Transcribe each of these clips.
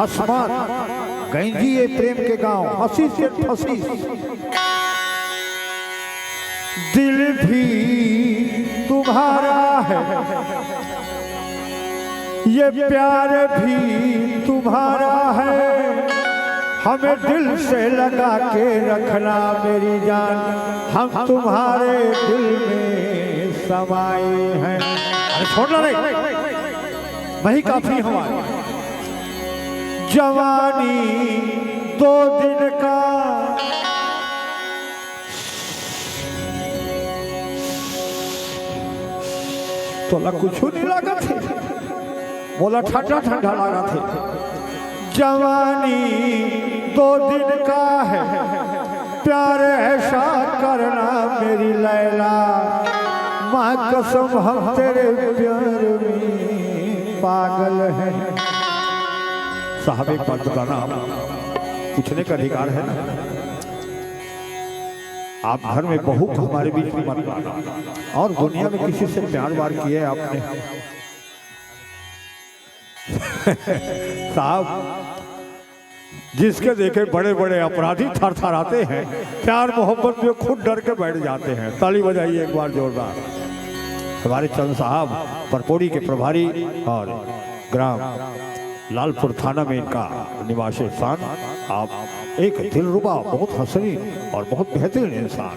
हसमान गैंजी ये प्रेम के गांव हंसी से फंसी दिल भी तुम्हारा है ये प्यार भी तुम्हारा है हमें दिल से लगा के रखना मेरी जान हम तुम्हारे दिल में समाए हैं। अरे छोड़ना नहीं वही काफी हमारे जवानी 2 दिन का तोला कुछ नहीं लगा थे बोला ठंडा ठंडा लगा थे जवानी 2 दिन का है प्यार ऐसा करना मेरी लैला माँ कसम हम तेरे प्यार में पागल हैं। साहब एक बात बताना पूछने का अधिकार है ना। आप घर में बहू को हमारे बीच में मत लाना और दुनिया में किसी से प्यार वार किए आपने साहब जिसके देखे बड़े बड़े अपराधी थर थर आते हैं प्यार मोहब्बत में खुद डर के बैठ जाते हैं। ताली बजाइए एक बार जोरदार। हमारे चंद साहब परपोड़ी के प्रभारी और ग्राम लालपुर थाना में इनका निवास स्थान। आप एक दिलरुबा बहुत हसीन और बहुत बेहतरीन इंसान।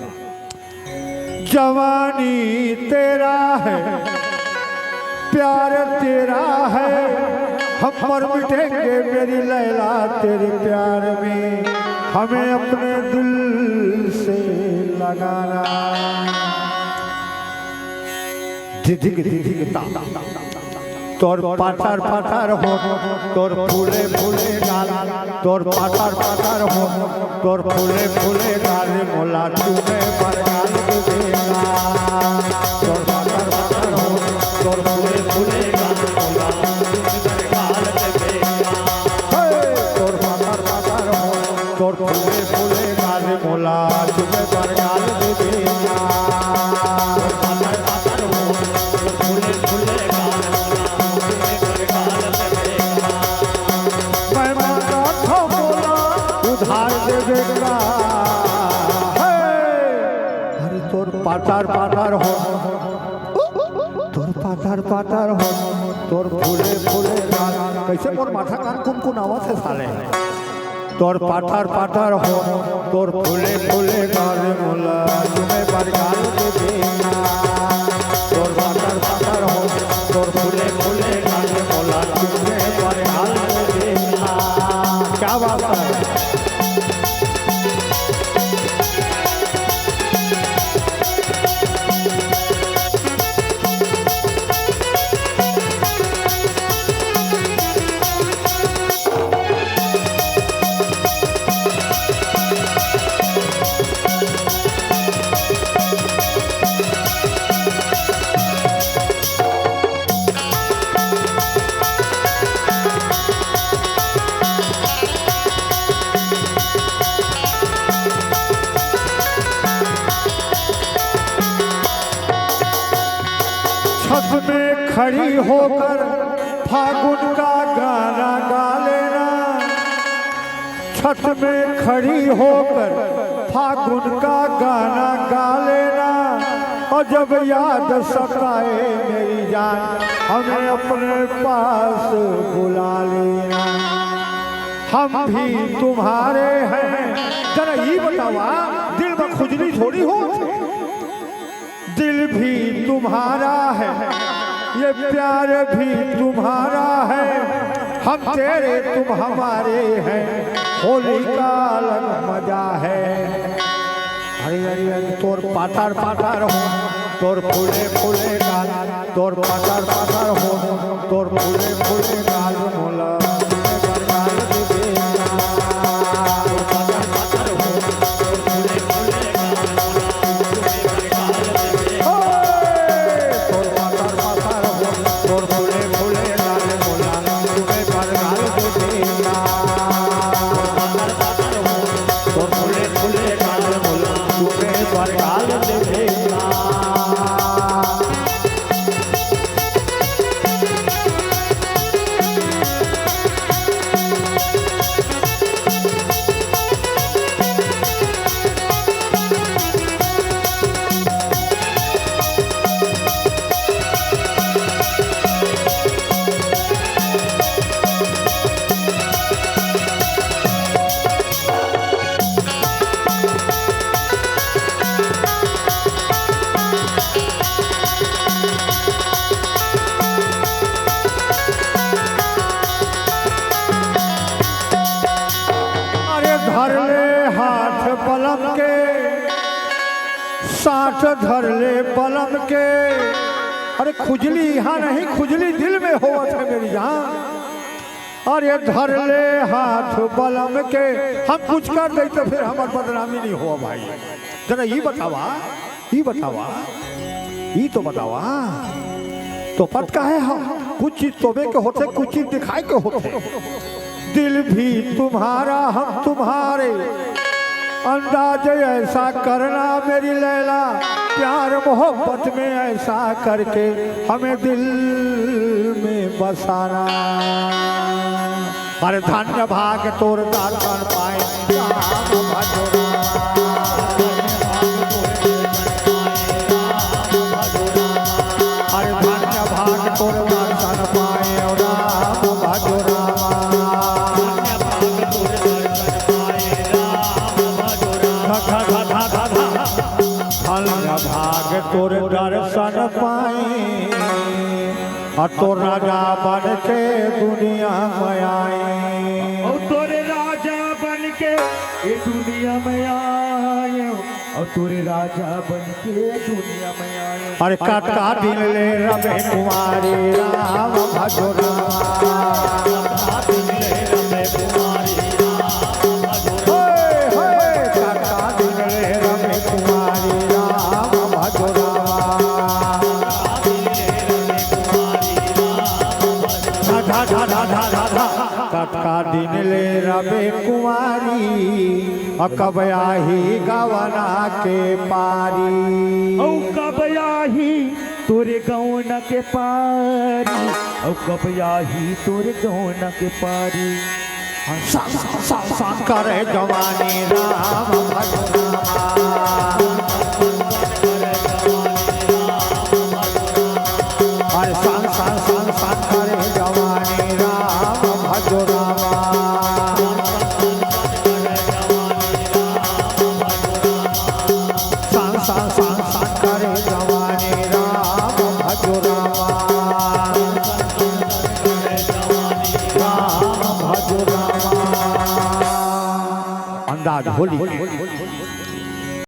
जवानी तेरा है प्यार तेरा है हम मर मिटेंगे मेरी लैला तेरे प्यार में हमें अपने दिल से लगाना। दिधिक ता तोर पाटार पाटार हो तोर फूले फूले गाल तोर पाटार पाटार हो तोर फूले फूले गाल मोला तूने पर गाल देगा तोर पाटार पाटार हो तोर फूले फूले गाल मोला तूने गाल देगा तोर पाटार पाटार हो तोर फूले फूले गाल मोला तूने पर गाल देगा पाटार पाटार हो तोर पाटार पाटार हो तोर फूले फूले गाल कैसे मोर माथा कान कुमकुम आवाज है साले तोर पाटार पाटार हो तोर फूले फूले गाल मोला तुम्हें पर गाल देना तोर पाटार पाटार हो तोर फूले फूले गाल मोला तुम्हें पर गाल देना। क्या बात है। छत में खड़ी होकर फागुन का गाना गा लेना छत में खड़ी होकर फागुन का गाना गा लेना और जब याद सताए मेरी जान हमें अपने पास बुला लेना हम भी तुम्हारे हैं। जरा ये बतावा दिल में खुजली थोड़ी हो दिल भी तुम्हारा है ये प्यार भी तुम्हारा है हम तेरे तुम हमारे हैं होली का अलग मजा है। हरी हरी हरी तोर पाटार पाटार हो तोर फूले फूले गाल तोर पाटार पाटार हो तोर फूले फूले गाल मोला हाथ पलम के, साठ धर ले पलम के। अरे खुजली यहाँ नहीं, खुजली दिल में होवत है मेरी जान। अरे धर ले हाथ बलम के, हम कुछ कर दे तो फिर हमार बदनामी नहीं हुआ भाई। जरा ये बतावा, ये बतावा, ये तो बतावा। तो पत का है हम कुछ चीज तोबे के होते, कुछ चीज दिखाए के होते। दिल भी तुम्हारा हम तुम्हारे, अंदाज ऐसा करना मेरी लैला, प्यार मोहब्बत में ऐसा करके हमें दिल में बसाना। अरे धन्य भाग तोर दर्शन पाए राम भजोरा, अरे धन्य भाग तोर दर्शन पाए राम भजोरा, धन्य भाग तोर दर्शन पाए और तो राजा बन के दुनिया में आए, और तोरे राजा बन के ये दुनिया में आए, और तोरे राजा बन के दुनिया में आए। अरे कटका दिन ले रमे कुमारी राम भजोरा, कटका दिन ले रमे कुमारी राम भजोरा, कटका दिन ले रमे कुमारी राम भजोरा, कटका दिन ले रबे कुमारी, कब आही गवना के पारी, औ कब आही तोरे गौना के पारी, औ कब आही तोरे गौना के पारी। करे जवानी राम भजोरा, अरे सान सान सान सान करे जवानी राम भजोरा, सान सान सान सान करे जवानी राम भजोरा, राम भजोरा। अंदाज होली